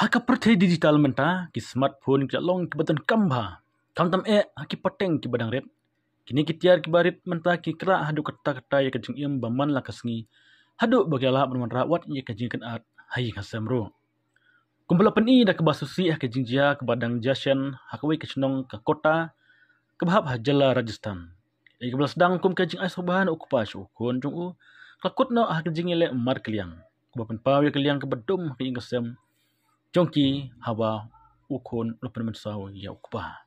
Haka pertai digital menta ki smartphone ki long ki batan kamba kam tam haki pateng ki badang red kini ki tiar ki barit menta ki kra hadu kata ya kajing im baman la kasngi hadu bagala man rawat ya kajing kan at hayi kasamro kumpula pani da kebasusi haka jingjia ke badang jashan hakawai ke chnong ke kota ke bahab hajala Rajasthan ai ke sedang kum kajing ai sobahan ukupa shu kon jung u kakut no haka jingile mar kliang kubapan pawi kliang ke bedum ki ngasem Jongki hawa ukon lupan mensaw ya ukpa.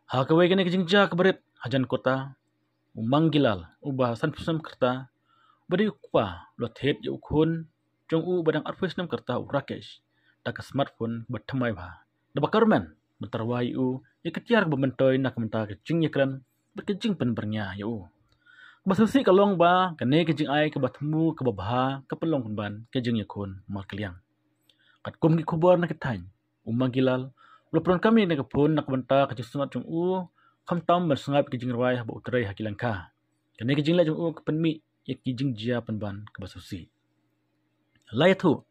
Hakawai kene kejingja keberit hajan kota umanggilal ubah san kerta beri ukpa lot het ya ukon jong u badang arfis nam kerta urakesh tak smartphone bertemai ba. Da bakarmen mentarwai u ya ketiar bementoy nak menta kejing yakran berkejing penbernya ya u. Basasi kalong ba kene kejing ai ke batmu ke babha ke pelong ban kejing yakon mal keliang. Kat kum ki kubar na kitany umagilal ulapron kami na kapon na kabanta kajisunat jung u kam tam bersengap ki jingrawai haba utrai hakilangka kane ki jingla jung u kapenmi ya ki jingjia penban kabasusi layathu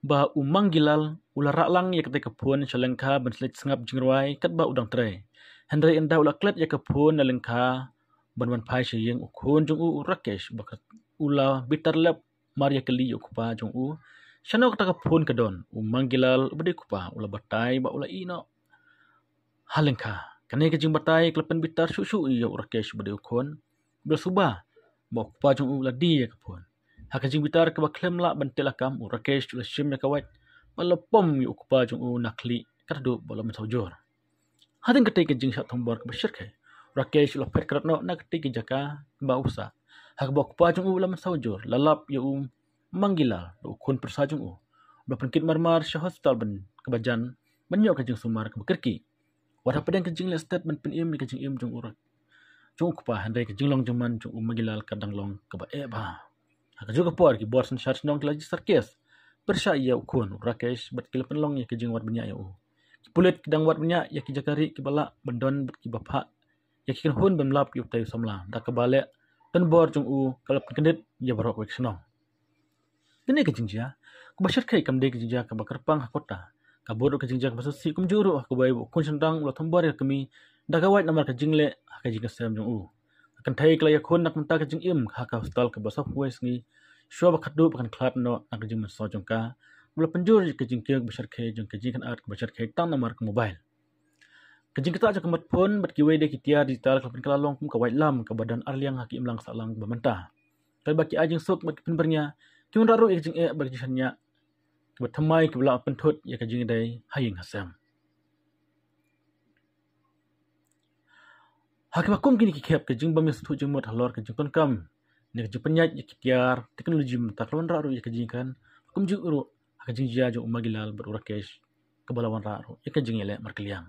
ba umangilal ulara lang ya kate kapon chalangka benslet sengap jingrawai kat ba udang trai hendrai enda ulaklet ya kapon na lengka ban pai shiyeng ukon jung u rakesh bakat ula bitar lap maria kali ukupa jung u Shano kata pun kedon umanggilal bade kupa ula batai ba ula ino halengka kane kejing batai klepen bitar susu iya urakesh bade ukon bersuba ba kupa jung ula di ya kapun hakajing bitar ke baklem la bantelakam urakesh ula shim ya kawat balapom yu kupa jung u nakli kardu bala mensawjor hadin kate kejing shat thombor ke besyirke urakesh ula pet kratno nak kate jaka ba usa hak ba kupa jung ula mensawjor lalap ya manggila do kun persajung u do penkit marmar sya hospital ben kebajan banyo kajing sumar ke bekerki wada pedang kajing le statement pen im kajing im jung urat jung kupa handai kajing long jaman jung magilal kadang long ke ba ba ha kajung kapor ki borsan charge nong lagi sarkes persya ya ukun rakesh bat kila penlong ya kajing wat benya ya u pulit kedang wat benya ya ki jakari ki bala bendon bat ki bapha ya ki hun ben lap yu tay samla da ke bale pen bor jung u kalap kendit ya barok wek snong Kene kejingja, kubashar kai kam de kejingja ka bakarpang hakota. Kaboro kejingja ka basusi kum juru aku bai kun sendang ulah tombar ya kami dagawat namar kejingle kejingga sem jung u. Akan thai kala yakun nak menta kejing im haka hostal ka basaf wes ngi shwa bakadu bakan klat no nak kejing men so jung ka. Ulah penjur kejing ke bashar kai jung kejing kan art bashar kai tang namar ka mobile. Kejing kita aja kemat pun bat kiwe de kitia digital ka kala long kum ka wait lam ka badan arliang haki imlang salang bamenta. Kai baki ajing sok bat penbernya Kung raro ikjing bagi jisanya bertemai ke belah pentut ya kajing dai haying hasam. Hakimakum kini kikep kajing bamis tu jeng mot halor kajing konkam. Ni kajing penyat ya kikiar teknologi mentakluan raro ya kajing kan. Kum jeng uru kajing jia jeng umagilal berurakesh kebalawan raro ya kajing elek markeliang.